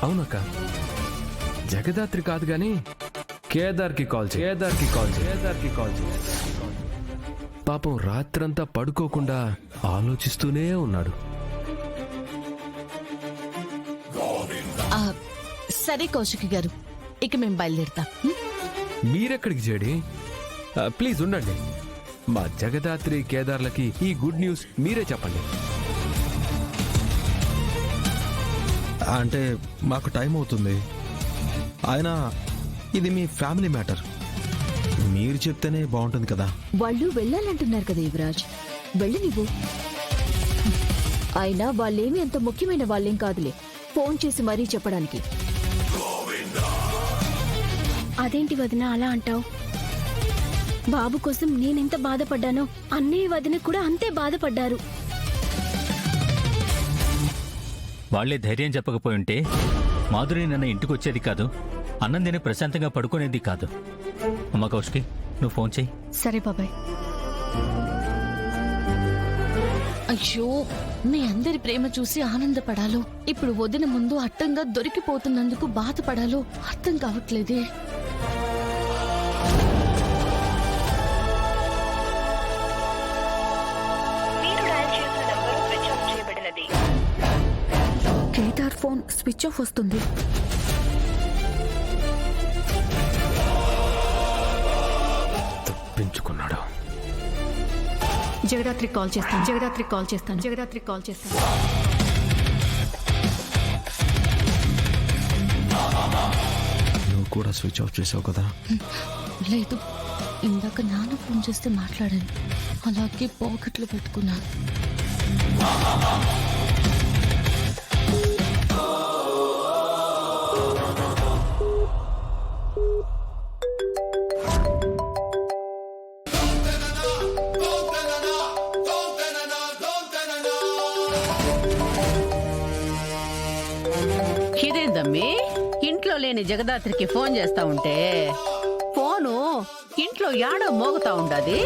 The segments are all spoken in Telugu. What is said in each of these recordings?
అవునక్క, జగదాత్రి కాదు గాని కేదార్కి కాల్ చేయి. పాపం రాత్రంతా పడుకోకుండా ఆలోచిస్తూనే ఉన్నాడు. సరే కౌశిక్ గారు, ఇక మేము బయలుదేరుతాం. మీరెక్కడికి చేడి? ప్లీజ్ ఉండండి. మా జగదాత్రి కేదార్లకి ఈ గుడ్ న్యూస్ మీరే చెప్పండి. అంటే మాకు టైం అవుతుంది. ఆయన ఇది మీ ఫ్యామిలీ మ్యాటర్, మీరు చెప్తేనే బాగుంటుంది కదా. వాళ్ళు వెళ్ళాలంటున్నారు కదా యువరాజ్, వెళ్ళి నువ్వు. అయినా వాళ్ళేమీ అంత ముఖ్యమైన వాళ్ళేం కాదులే ఫోన్ చేసి మరీ చెప్పడానికి. అదేంటి వదిన అలా అంటావు? బాబు కోసం నేనెంత బాధపడ్డానో అన్నయ్య వదిన కూడా అంతే బాధపడ్డారు. వాళ్లే ధైర్యం చెప్పకపోయింటే మాధురి నన్న ఇంటికి వచ్చేది కాదు, అన్నం తిని ప్రశాంతంగా పడుకునేది కాదు. అమ్మ కౌశికి, నువ్వు ఫోన్ చెయ్యి. సరే బాబాయ్. అయ్యో, మీ అందరి ప్రేమ చూసి ఆనందపడాలో, ఇప్పుడు వదిన ముందు అడ్డంగా దొరికిపోతున్నందుకు బాధపడాలో అర్థం కావట్లేదే. కేదార్ ఫోన్ స్విచ్ ఆఫ్ వస్తుంది. తప్పించుకున్నాడు. జగదాత్రికి కాల్ చేస్తాను. నువ్వు కూడా స్విచ్ ఆఫ్ చేసావు కదా. లేదు, ఇందాక నాన్న ఫోన్ చేస్తే మాట్లాడాను, అలాగే పాకెట్లో పెట్టుకున్నాను. ఇదేందమ్మీ, ఇంట్లో లేని జగదాత్రికి ఫోన్ చేస్తా ఉంటే ఫోను ఇంట్లో యాడో మోగుతా ఉండది.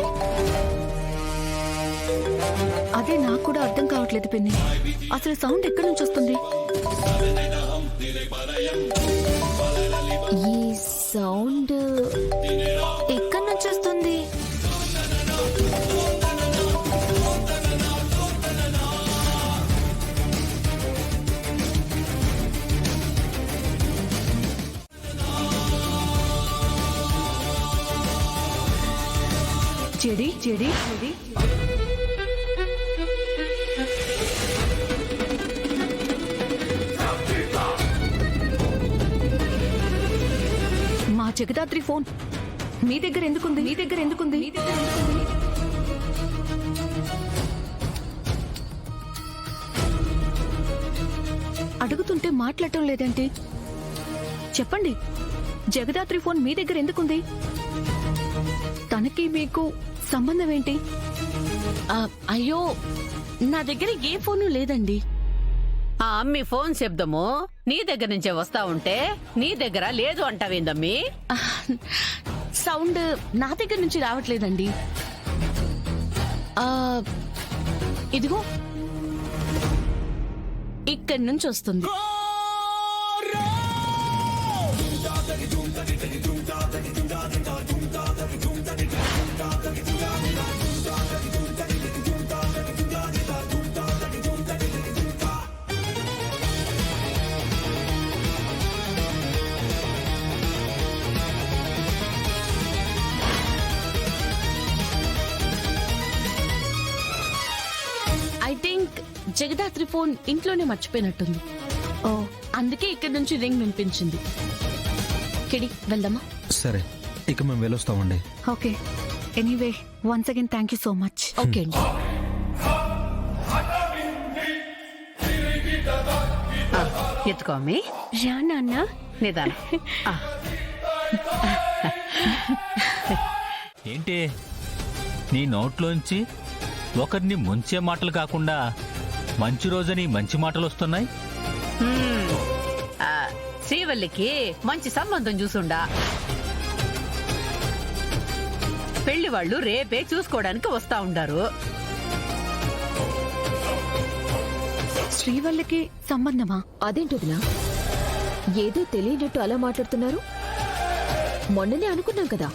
అదే నాకు కూడా అర్థం కావట్లేదు పిన్ని, అసలు సౌండ్ ఎక్కడి నుంచి వస్తుంది? ఈ సౌండ్ ఎక్కడి నుంచి వస్తుంది? చెడి మా జగదాత్రి ఫోన్ మీ దగ్గర ఎందుకుంది? అడుగుతుంటే మాట్లాడటం లేదంటే చెప్పండి, జగదాత్రి ఫోన్ మీ దగ్గర ఎందుకుంది? తనకి మీకు సంబంధం ఏంటి? అయ్యో, నా దగ్గర ఏ ఫోను లేదండి. ఆ అమ్మి ఫోన్ శబ్దము నీ దగ్గర నుంచే వస్తా ఉంటే నీ దగ్గర లేదు అంటావేందమ్మీ? సౌండ్ నా దగ్గర నుంచి రావట్లేదండి. ఇదిగో ఇక్కడి నుంచి వస్తుంది. ఐ థింక్ జగదాత్రి ఫోన్ ఇంట్లోనే మర్చిపోయినట్టుంది. ఓ, అందుకే ఇక్కడి నుంచి రింగ్ వినిపించింది. కిడి, వెళ్దామా? సరే, ఇక మేము వెళ్ళొస్తామండి. Okay, anyway once again thank you so much. Okay అండి. ఎత్తుకో అమ్మీ. రా నాన్న. నిదానం. ఏంటి నీ నోట్లోంచి ఒకరిని ముంచే మాటలు కాకుండా మంచి రోజని మంచి మాటలు వస్తున్నాయి? శ్రీవల్లికి మంచి సంబంధం చూసుండా. పెళ్లి వాళ్ళు రేపే చూసుకోవడానికి వస్తా ఉండారు. శ్రీవల్లికి సంబంధమా? అదేంటి వదినా? ఏదో తెలియనట్టు అలా మాట్లాడుతున్నారు? మొన్ననే అనుకున్నాం కదా,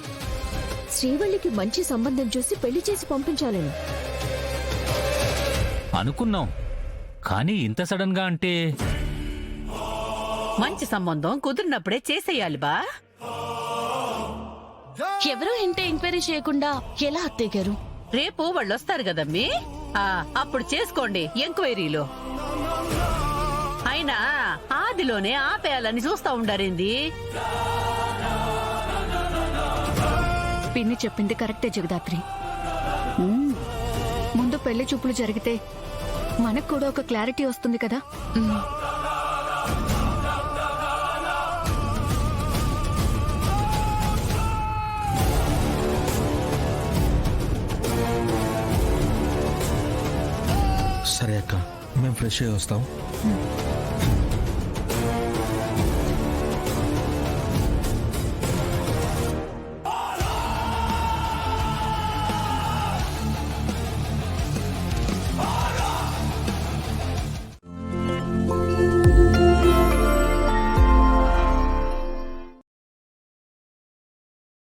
శ్రీవల్లికి మంచి సంబంధం చూసి పెళ్లి చేసి పంపించాలని. అనుకున్నాం, కానీ ఇంత సడన్ గా అంటే మంచి సంబంధం కుదిరినప్పుడే చేసేయాలి బా. ఎవరూ ఇంటే ఎంక్వైరీ చేయకుండా ఎలా అత్తయ్య గారు? రేపు వాళ్ళు వస్తారు కదమ్మీ, అప్పుడు చేసుకోండి ఎంక్వైరీలో. అయినా ఆదిలోనే ఆపేయాలని చూస్తా ఉండారేంది? పిన్ని చెప్పింది కరెక్టే జగదాత్రి. ముందు పెళ్లి చూపులు జరిగితే మనకు కూడా ఒక క్లారిటీ వస్తుంది కదా. సరే అక్క, మేము ఫ్రెష్ అయ్యి వస్తాం.